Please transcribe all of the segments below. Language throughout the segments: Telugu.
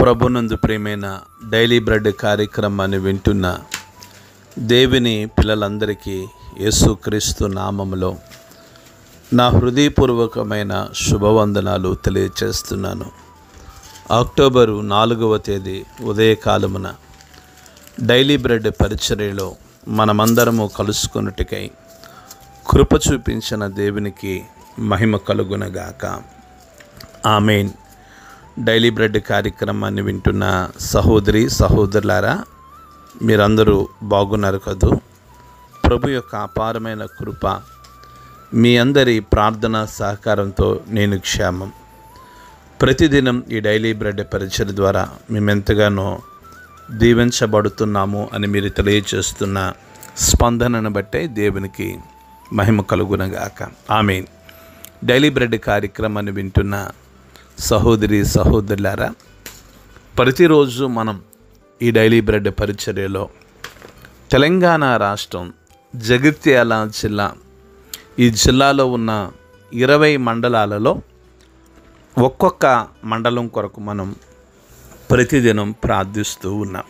ప్రభునందు ప్రియమైన డైలీ బ్రెడ్ కార్యక్రమాన్ని వింటున్న దేవుని పిల్లలందరికీ యేసుక్రీస్తు నామములో నా హృదయపూర్వకమైన శుభవందనాలు తెలియచేస్తున్నాను. అక్టోబరు 4వ తేదీ ఉదయకాలమున డైలీ బ్రెడ్ పరిచర్యలో మనమందరము కలుసుకొనుటకై కృప చూపించిన దేవునికి మహిమ కలుగునగాక. ఆమేన్. డైలీ బ్రెడ్ కార్యక్రమాన్ని వింటున్న సహోదరి సహోదరులారా, మీరందరూ బాగున్నారు కదూ? ప్రభు యొక్క అపారమైన కృప, మీ అందరి ప్రార్థన సహకారంతో నేను క్షేమం. ప్రతిదినం ఈ డైలీ బ్రెడ్ పరిచర్య ద్వారా మేమెంతగానో దీవించబడుతున్నాము అని మీరు తెలియజేస్తున్న స్పందనను బట్టే దేవునికి మహిమ కలుగునగాక. ఆమేన్. డైలీ బ్రెడ్ కార్యక్రమాన్ని వింటున్న సహోదరి సహోదరులారా, ప్రతిరోజు మనం ఈ డైలీ బ్రెడ్ పరిచర్యలో తెలంగాణ రాష్ట్రం జగిత్యాల జిల్లా, ఈ జిల్లాలో ఉన్న 20 మండలాలలో ఒక్కొక్క మండలం కొరకు మనం ప్రతిదినం ప్రార్థిస్తూ ఉన్నాం.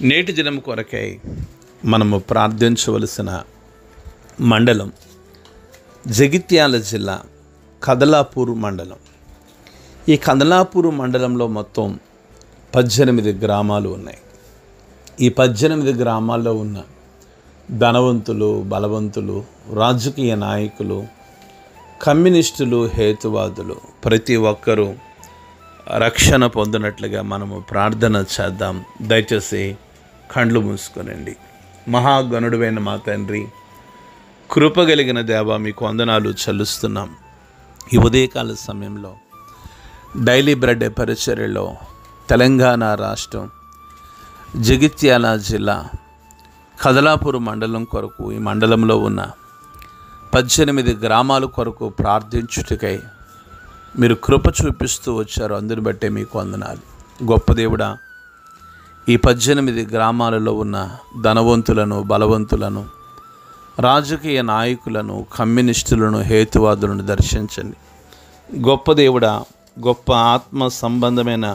నేటి దినం కొరకై మనము ప్రార్థించవలసిన మండలం జగిత్యాల జిల్లా కదలాపూర్ మండలం. ఈ కదలాపూర్ మండలంలో మొత్తం 18 గ్రామాలు ఉన్నాయి. ఈ 18 గ్రామాల్లో ఉన్న ధనవంతులు, బలవంతులు, రాజకీయ నాయకులు, కమ్యూనిస్టులు, హేతువాదులు ప్రతి ఒక్కరూ రక్షణ పొందినట్లుగా మనము ప్రార్థన చేద్దాం. దయచేసి కండ్లు మూసుకొనండి. మహాగణుడువైన మా తండ్రి, కృపగలిగిన దేవా, మీకు వందనాలు చెల్లిస్తున్నాం. ఈ ఉదయకాల సమయంలో డైలీ బ్రెడ్ పరిచర్యలో తెలంగాణ రాష్ట్రం జగిత్యాల జిల్లా కదలాపూర్ మండలం కొరకు, ఈ మండలంలో ఉన్న 18 గ్రామాల కొరకు ప్రార్థించుటకై మీరు కృప చూపిస్తూ వచ్చారు. అందుని బట్టే మీకు వందనాలు. గొప్ప దేవుడా, ఈ 18 గ్రామాలలో ఉన్న ధనవంతులను, బలవంతులను, రాజకీయ నాయకులను, కమ్యూనిస్టులను, హేతువాదులను దర్శించండి. గొప్ప దేవుడా, గొప్ప ఆత్మ సంబంధమైన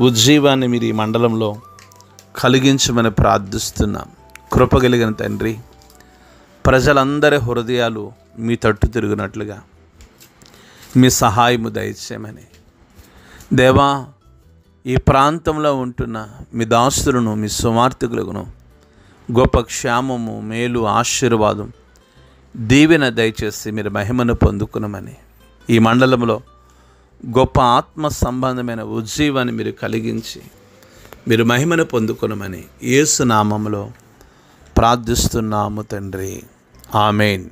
ఉజ్జీవాన్ని మీరు ఈ మండలంలో కలిగించమని ప్రార్థిస్తున్నాం. కృపగలిగిన తండ్రి, ప్రజలందరి హృదయాలు మీ తట్టు తిరుగునట్లుగా మీ సహాయము దయచేయమని దేవా, ఈ ప్రాంతంలో ఉంటున్న మీ దాసులను, మీ సువార్థికులను గొప్ప క్షేమము, మేలు, ఆశీర్వాదం, దీవెన దయచేసి మీరు మహిమను పొందుకునమని, ఈ మండలంలో గొప్ప ఆత్మ సంబంధమైన ఉజ్జీవాన్ని మీరు కలిగించి మీరు మహిమను పొందుకునమని యేసు నామములో ప్రార్థిస్తున్నాము తండ్రి. ఆమేన్.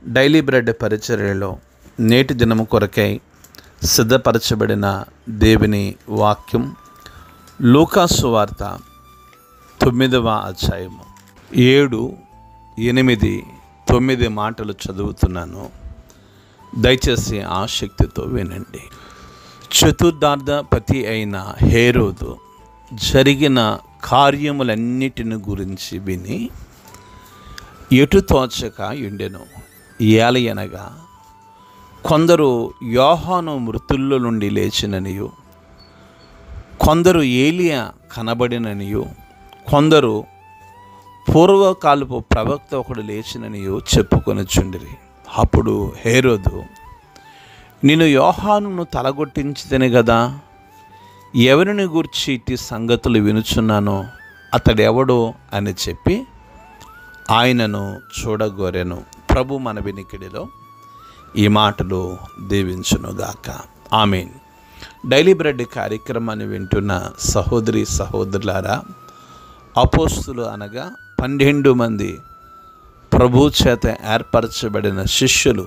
డైలీ బ్రెడ్ పరిచర్యలో నేటి దినము కొరకై సిద్ధపరచబడిన దేవుని వాక్యం లూకాసు వార్త 9వ అధ్యాయము 7, 8, 9 మాటలు చదువుతున్నాను. దయచేసి ఆసక్తితో వినండి. చతుర్థాధిపతి అయిన హేరోదు జరిగిన కార్యములన్నిటిని గురించి విని ఎటు తోచక ఉండెను. ఏలయనగా కొందరు యోహాను మృతుల్లో నుండి లేచిననియు, కొందరు ఏలియా కనబడిననియు, కొందరు పూర్వకాలపు ప్రవక్త ఒకడు లేచిననియు చెప్పుకొనుచుండిరి. అప్పుడు హేరోదు, నేను యోహానును తలగొట్టించితేనే కదా, ఎవరిని గూర్చి ఇట్టి సంగతులు వినుచున్నానో అతడెవడో అని చెప్పి ఆయనను చూడగోరెను. ప్రభు మన వినికిడిలో ఈ మాటలు దీవించునుగాక. ఆమేన్. డైలీ బ్రెడ్ కార్యక్రమాన్ని వింటున్న సహోదరి సహోదరులారా, అపోస్తులు అనగా 12 మంది ప్రభు చేత ఏర్పరచబడిన శిష్యులు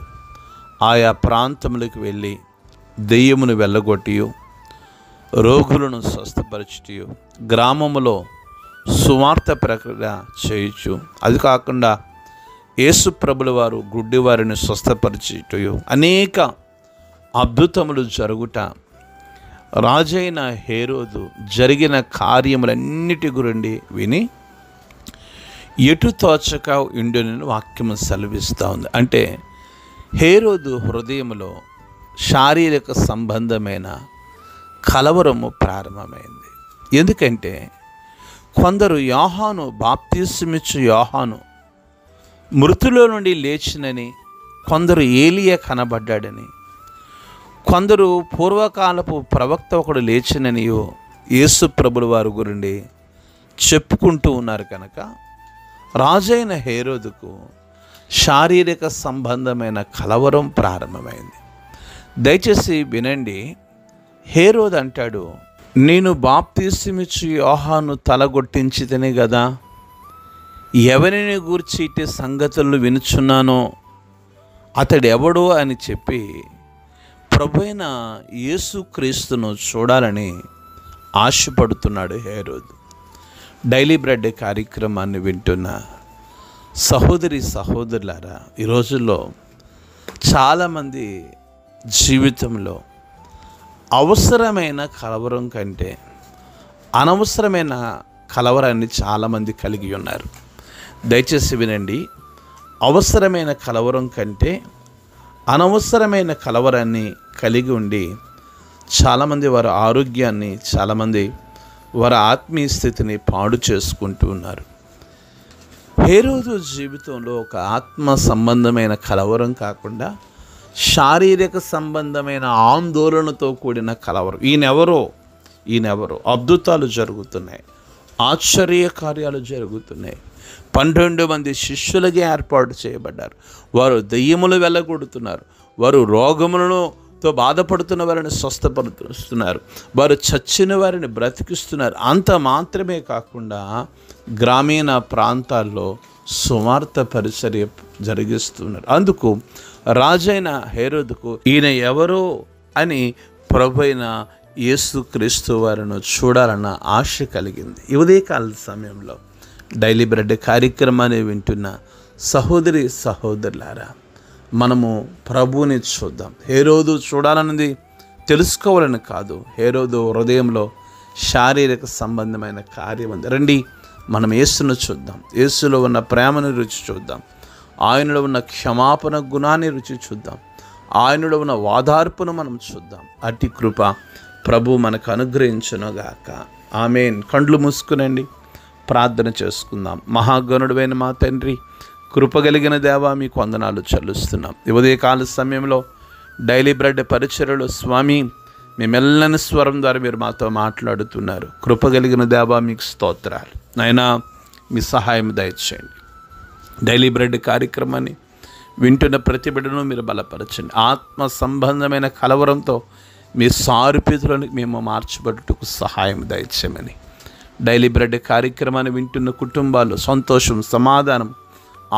ఆయా ప్రాంతములకు వెళ్ళి దెయ్యమును వెళ్ళగొట్టియు, రోగులను స్వస్థపరచుటయు, గ్రామములో సువార్త ప్రకటన చేయుచు, అది కాకుండా యేసు ప్రభుల వారు గుడ్డివారిని స్వస్థపరచుటయు, అనేక అద్భుతములు జరుగుట, రాజైన హేరోదు జరిగిన కార్యములన్నిటి గురించి విని ఎటు తోచక ఉండునని వాక్యము సెలవిస్తూ ఉంది. అంటే హేరోదు హృదయంలో శారీరక సంబంధమైన కలవరము ప్రారంభమైంది. ఎందుకంటే కొందరు బాప్తిస్మిచ్చు యోహాను మృతుల నుండి లేచినని, కొందరు ఏలియా కనబడ్డాడని, కొందరు పూర్వకాలపు ప్రవక్త ఒకడు లేచిననియో యేసు ప్రభుల వారి గురించి చెప్పుకుంటూ ఉన్నారు. కనుక రాజైన హేరోదుకు శారీరక సంబంధమైన కలవరం ప్రారంభమైంది. దయచేసి వినండి. హేరోదు అంటాడు, నేను బాప్తిస్మిచ్చు యోహాను తలగొట్టించితేనే కదా, ఎవరిని గూర్చి ఇట్టి సంగతులను వినుచున్నానో అతడు ఎవడో అని చెప్పి ప్రభువైన యేసుక్రీస్తును చూడాలని ఆశపడుతున్నాడు హేరోదు. డైలీ బ్రెడ్ కార్యక్రమాన్ని వింటున్న సహోదరి సహోదరులారా, ఈ రోజుల్లో చాలామంది జీవితంలో అవసరమైన కలవరం కంటే అనవసరమైన కలవరాన్ని చాలామంది కలిగి ఉన్నారు. దయచేసి వినండి. అవసరమైన కలవరం కంటే అనవసరమైన కలవరాన్ని కలిగి ఉండి చాలామంది వారి ఆరోగ్యాన్ని, చాలామంది వారి ఆత్మీయ స్థితిని పాడు చేసుకుంటూ ఉన్నారు. హేరోదు జీవితంలో ఒక ఆత్మ సంబంధమైన కలవరం కాకుండా శారీరక సంబంధమైన ఆందోళనతో కూడిన కలవరం. ఈయనెవరో అద్భుతాలు జరుగుతున్నాయి, ఆశ్చర్య కార్యాలు జరుగుతున్నాయి. 12 మంది శిష్యులకి ఏర్పాటు చేయబడ్డారు. వారు దెయ్యములు వెళ్ళగొడుతున్నారు, వారు రోగములతో బాధపడుతున్న వారిని స్వస్థపరుస్తున్నారు, వారు చచ్చిన వారిని బ్రతికిస్తున్నారు. అంత మాత్రమే కాకుండా గ్రామీణ ప్రాంతాల్లో సువార్త పరిచర్య జరిగిస్తున్నారు. అందుకు రాజైన హేరోదుకు ఈయన ఎవరో అని ప్రభువైన యేసుక్రీస్తు వారిని చూడాలన్న ఆశ కలిగింది. ఈ ఉదయకాల సమయంలో డైలీ బ్రెడ్ కార్యక్రమాన్ని వింటున్న సహోదరి సహోదరులారా, మనము ప్రభువుని చూద్దాం. హేరోదు చూడాలన్నది తెలుసుకోవాలని కాదు, హేరోదు హృదయంలో శారీరక సంబంధమైన కార్యం ఉంది. రండి, మనం యేసును చూద్దాం. యేసులో ఉన్న ప్రేమను రుచి చూద్దాం, ఆయనలో ఉన్న క్షమాపణ గుణాన్ని రుచి చూద్దాం, ఆయనలో ఉన్న వాదార్పును మనం చూద్దాం. అట్టి కృప ప్రభు మనకు అనుగ్రహించునుగాక. ఆమేన్. కండ్లు మూసుకునండి, ప్రార్థన చేసుకుందాం. మహాగణుడైన మా తండ్రి, కృపగలిగిన దేవా, మీకు వందనాలు చెల్లిస్తున్నాం. ఈ ఉదయకాల సమయంలో డైలీ బ్రెడ్ పరిచర్యలో స్వామి, మీ మెల్లని స్వరం ద్వారా మీరు మాతో మాట్లాడుతున్నారు. కృపగలిగిన దేవా, మీకు స్తోత్రాలు. నాయనా, మీ సహాయం దయచేయండి. డైలీ బ్రెడ్ కార్యక్రమాన్ని వింటున్న ప్రతి బిడ్డను మీరు బలపరచండి. ఆత్మ సంబంధమైన కలవరంతో మీ సారూప్యతలను మేము మార్చబడుటకు సహాయం దయచేయమని, డైలీ బ్రెడ్ కార్యక్రమాన్ని వింటున్న కుటుంబాలు సంతోషం, సమాధానం,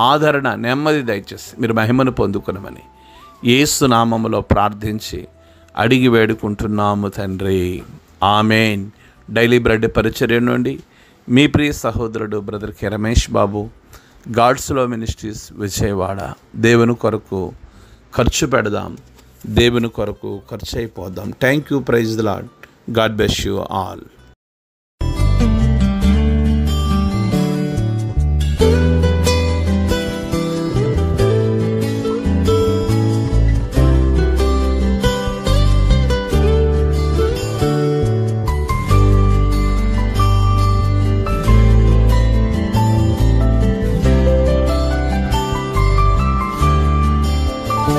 ఆదరణ, నెమ్మది దయచేసి మీరు మహిమను పొందుకునమని యేసు నామములో ప్రార్థించి అడిగి వేడుకుంటున్నాము తండ్రి. ఆమేన్. డైలీ బ్రెడ్ పరిచర్య నుండి మీ ప్రియ సహోదరుడు brother K Ramesh Babu, God's love ministries, Vijayawada. దేవుని కొరకు ఖర్చు పెడదాం, దేవుని కొరకు ఖర్చు అయిపోదాం. Thank you. Praise the Lord. God bless you all.